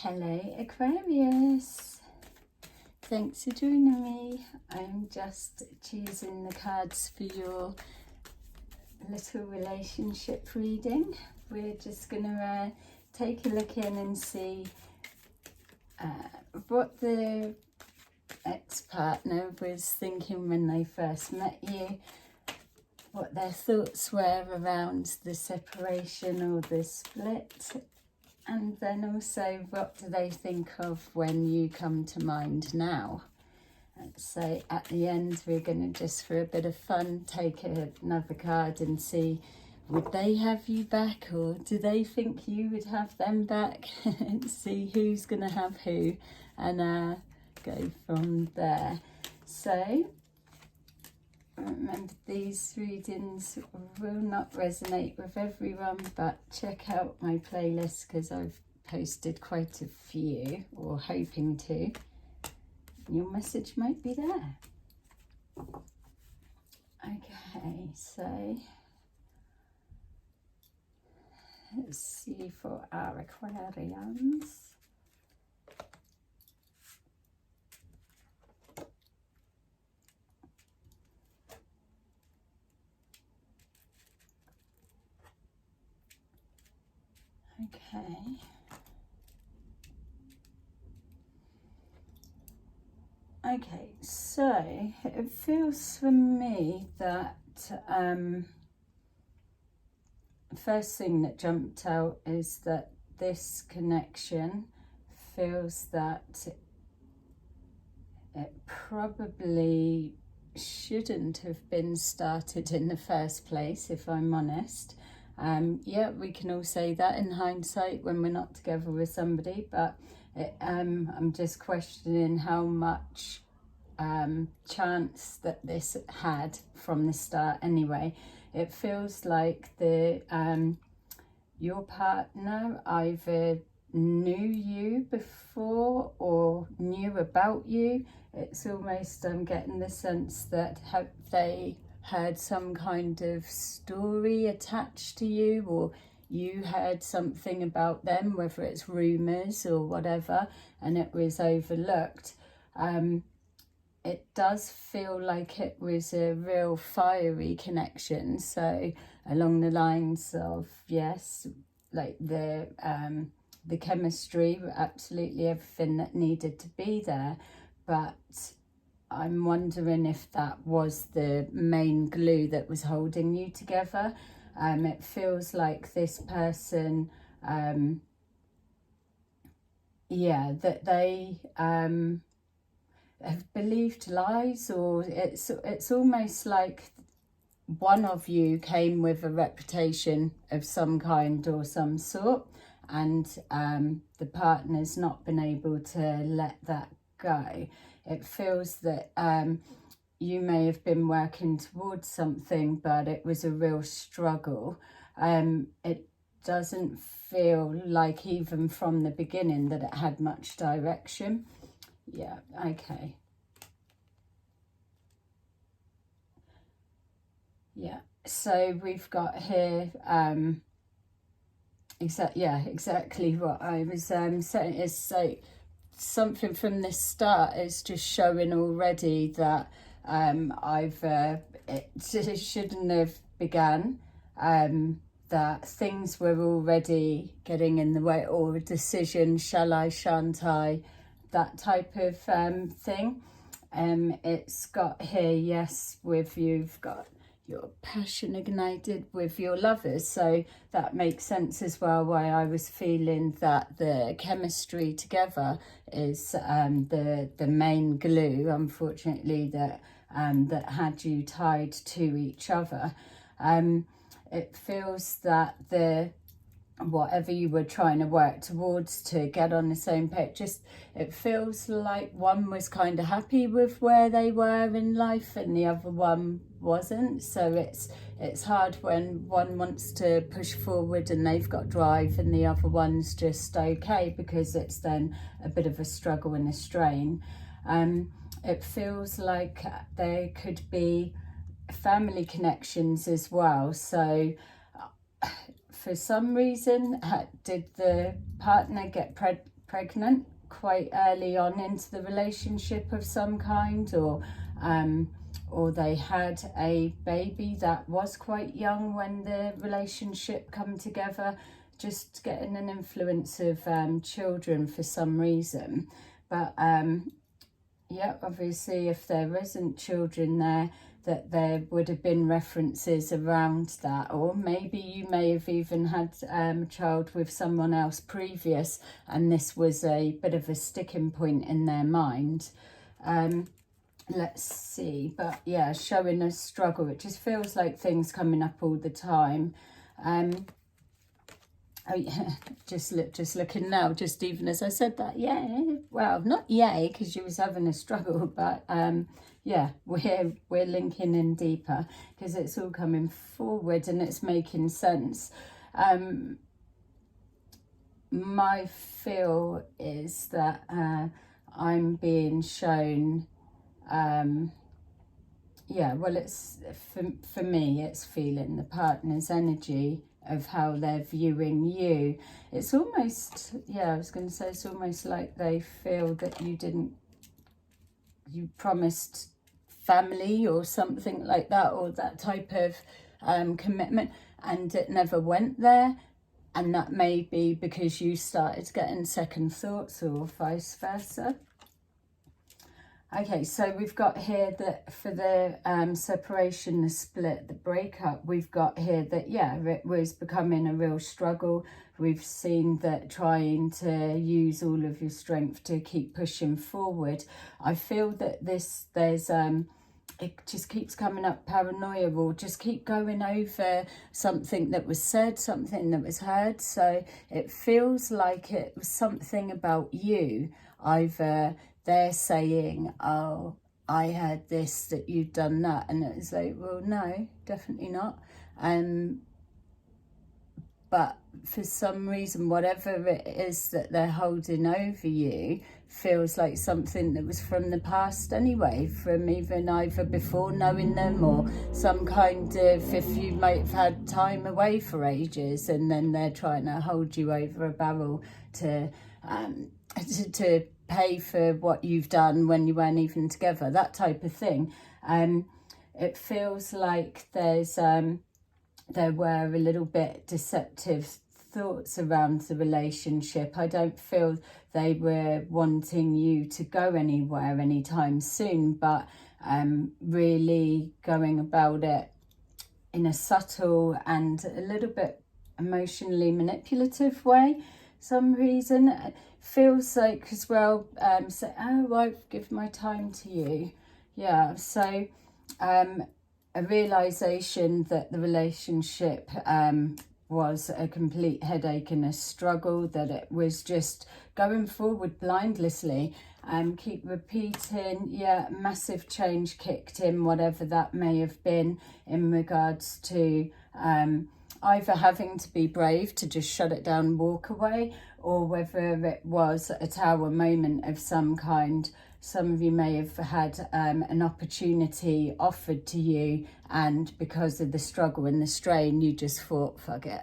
Hello Aquarius, thanks for joining me. I'm just choosing the cards for your little relationship reading. We're just going to take a look in and see what the ex-partner was thinking when they first met you, what their thoughts were around the separation or the split. And then also, what do they think of when you come to mind now? So at the end, we're going to just, for a bit of fun, take another card and see, would they have you back, or do they think you would have them back? See who's going to have who, and go from there. So remember, these readings will not resonate with everyone, but check out my playlist because I've posted quite a few, or hoping to. Your message might be there. Okay, so let's see for our Aquarians. Okay, so it feels for me that first thing that jumped out is that this connection feels that it probably shouldn't have been started in the first place, if I'm honest. Yeah, we can all say that in hindsight when we're not together with somebody, but I'm just questioning how much chance that this had from the start anyway. It feels like your partner either knew you before or knew about you. It's almost, I'm getting the sense that they heard some kind of story attached to you, or you heard something about them, whether it's rumours or whatever, and it was overlooked. It does feel like it was a real fiery connection, so along the lines of, yes, like the chemistry, absolutely everything that needed to be there, but I'm wondering if that was the main glue that was holding you together. It feels like this person, that they have believed lies, or it's almost like one of you came with a reputation of some kind or some sort, and the partner's not been able to let that go. It feels that you may have been working towards something, but it was a real struggle. It doesn't feel like, even from the beginning, that it had much direction. Yeah, okay. Yeah, so we've got here exactly what I was saying. Is so something from the start is just showing already that it shouldn't have began, that things were already getting in the way, or a decision, shall I, shan't I, that type of thing. It's got here, yes, you've got your passion ignited with your lovers, so that makes sense as well why I was feeling that the chemistry together is the main glue, unfortunately, that had you tied to each other. It feels that whatever you were trying to work towards to get on the same page, it feels like one was kind of happy with where they were in life and the other one wasn't. So it's hard when one wants to push forward and they've got drive, and the other one's just okay, because it's then a bit of a struggle and a strain. It feels like there could be family connections as well. So for some reason, did the partner get pregnant quite early on into the relationship of some kind, or they had a baby that was quite young when the relationship come together, just getting an influence of children for some reason. But yeah, obviously if there isn't children there, that there would have been references around that, or maybe you may have even had a child with someone else previous, and this was a bit of a sticking point in their mind. Let's see, but yeah, showing a struggle. It just feels like things coming up all the time. Oh yeah, just looking now, just even as I said that, yeah, well, not yay, because she was having a struggle, but yeah, we're linking in deeper, because it's all coming forward and it's making sense. My feel is that I'm being shown, yeah, well, it's for me, it's feeling the partner's energy of how they're viewing you. It's almost, yeah, I was going to say, it's almost like they feel that you promised family or something like that, or that type of commitment, and it never went there. And that may be because you started getting second thoughts, or vice versa. Okay, so we've got here that for the separation, the split, the breakup, we've got here that, yeah, it was becoming a real struggle. We've seen that trying to use all of your strength to keep pushing forward. I feel that there's it just keeps coming up, paranoia, or just keep going over something that was said, something that was heard. So it feels like it was something about you, either they're saying, oh, I heard this, that you've done that, and it's like, well, no, definitely not. But for some reason, whatever it is that they're holding over you feels like something that was from the past anyway, from even either before knowing them, or some kind of, if you might have had time away for ages, and then they're trying to hold you over a barrel to pay for what you've done when you weren't even together, that type of thing. It feels like there were a little bit deceptive thoughts around the relationship. I don't feel they were wanting you to go anywhere anytime soon, but really going about it in a subtle and a little bit emotionally manipulative way. Some reason it feels like as well, say, oh, I've given my time to you. Yeah, so a realization that the relationship was a complete headache and a struggle, that it was just going forward blindlessly, keep repeating, yeah, massive change kicked in, whatever that may have been, in regards to either having to be brave to just shut it down and walk away, or whether it was a tower moment of some kind. Some of you may have had an opportunity offered to you, and because of the struggle and the strain, you just thought, fuck it,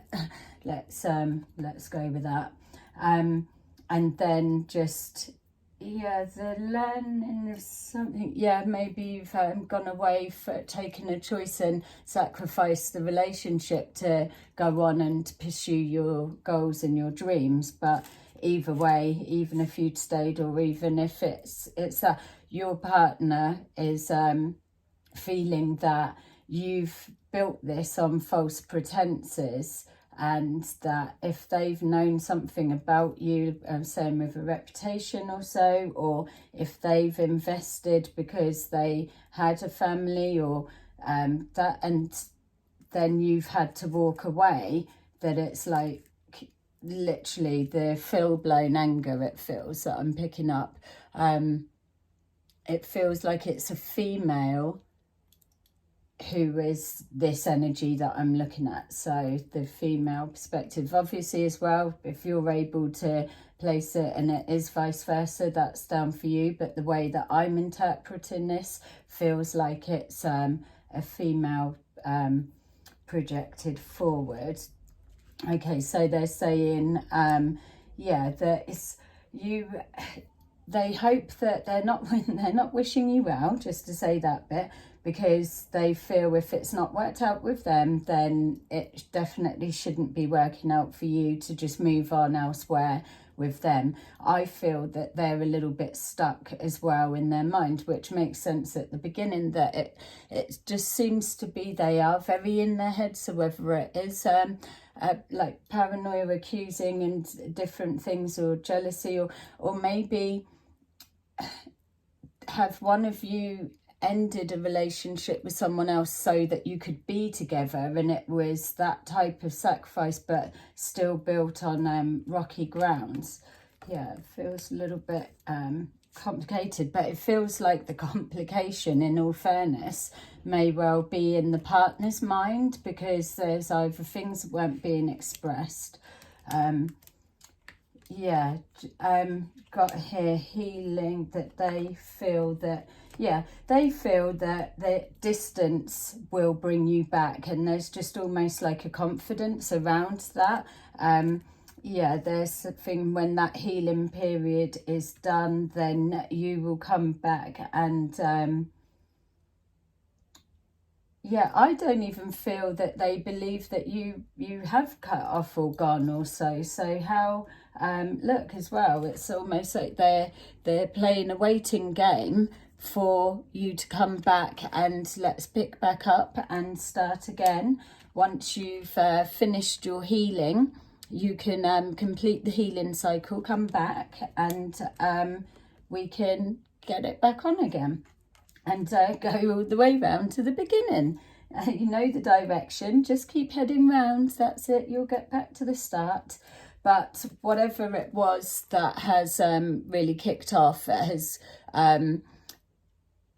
let's go with that. And then just, yeah, the learning of something, yeah, maybe you've gone away for taking a choice and sacrificed the relationship to go on and pursue your goals and your dreams. But either way, even if you'd stayed, or even if it's that your partner is feeling that you've built this on false pretenses, and that if they've known something about you, saying with a reputation or so, or if they've invested because they had a family, or that, and then you've had to walk away, that it's like literally the full-blown anger it feels that I'm picking up. It feels like it's a female who is this energy that I'm looking at. So the female perspective, obviously, as well, if you're able to place it and it is vice versa, that's down for you. But the way that I'm interpreting this feels like it's a female projected forward. Okay, so they're saying, yeah, that it's they hope that they're not wishing you well, just to say that bit, because they feel if it's not worked out with them, then it definitely shouldn't be working out for you to just move on elsewhere with them. I feel that they're a little bit stuck as well in their mind, which makes sense at the beginning, that it just seems to be they are very in their head. So whether it is like paranoia, accusing and different things, or jealousy, or maybe have one of you ended a relationship with someone else so that you could be together, and it was that type of sacrifice but still built on rocky grounds. Yeah, it feels a little bit complicated, but it feels like the complication, in all fairness, may well be in the partner's mind, because there's either things that weren't being expressed. Got here healing, that they feel that, they feel that the distance will bring you back, and there's just almost like a confidence around that. There's something, when that healing period is done, then you will come back, and I don't even feel that they believe that you have cut off or gone or so how look as well, it's almost like they're playing a waiting game for you to come back, and let's pick back up and start again. Once you've finished your healing, you can complete the healing cycle, come back, and we can get it back on again, and go all the way round to the beginning. You know the direction, just keep heading round, that's it, you'll get back to the start. But whatever it was that has really kicked off, it has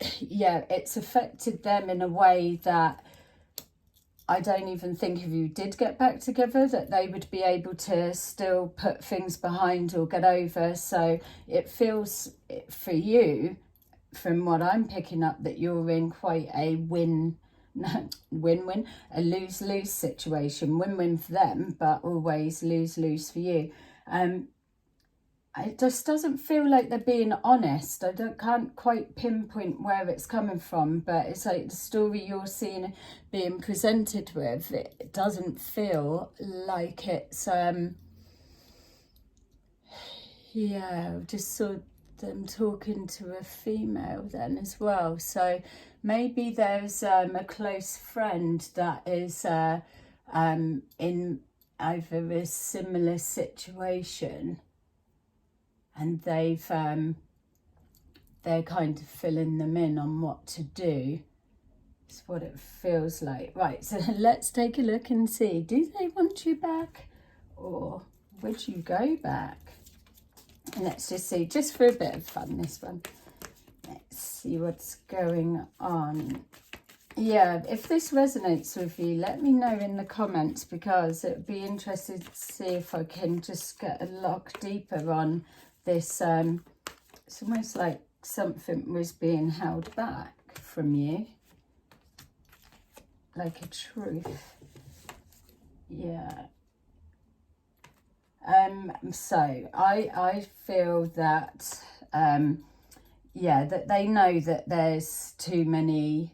it's affected them in a way that I don't even think if you did get back together that they would be able to still put things behind or get over. So it feels for you, from what I'm picking up, that you're in quite a win-win, a lose-lose situation. Win-win for them, but always lose-lose for you. It just doesn't feel like they're being honest. Can't quite pinpoint where it's coming from, but it's like the story you're seeing being presented with, it doesn't feel like it's just saw them talking to a female then as well. So maybe there's a close friend that is in either a similar situation, and they're kind of filling them in on what to do. It's what it feels like. Right, so let's take a look and see, do they want you back, or would you go back? And let's just see, just for a bit of fun, this one. Let's see what's going on. Yeah, if this resonates with you, let me know in the comments, because it would be interesting to see if I can just get a lock deeper on this. It's almost like something was being held back from you, like a truth. Yeah. So I feel that that they know that there's too many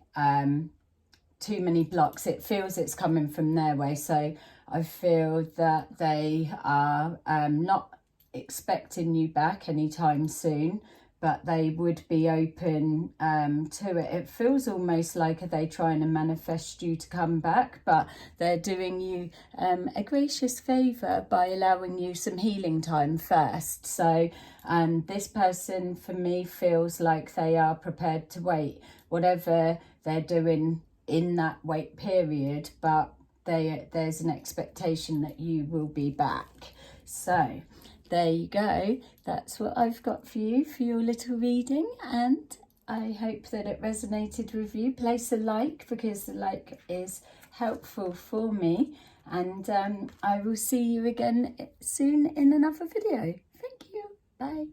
blocks. It feels it's coming from their way. So I feel that they are not expecting you back anytime soon, but they would be open to it. It feels almost like, are they trying to manifest you to come back, but they're doing you a gracious favour by allowing you some healing time first. So this person, for me, feels like they are prepared to wait, whatever they're doing in that wait period, but there's an expectation that you will be back. So there you go. That's what I've got for you for your little reading, and I hope that it resonated with you. Place a like, because the like is helpful for me, and I will see you again soon in another video. Thank you. Bye.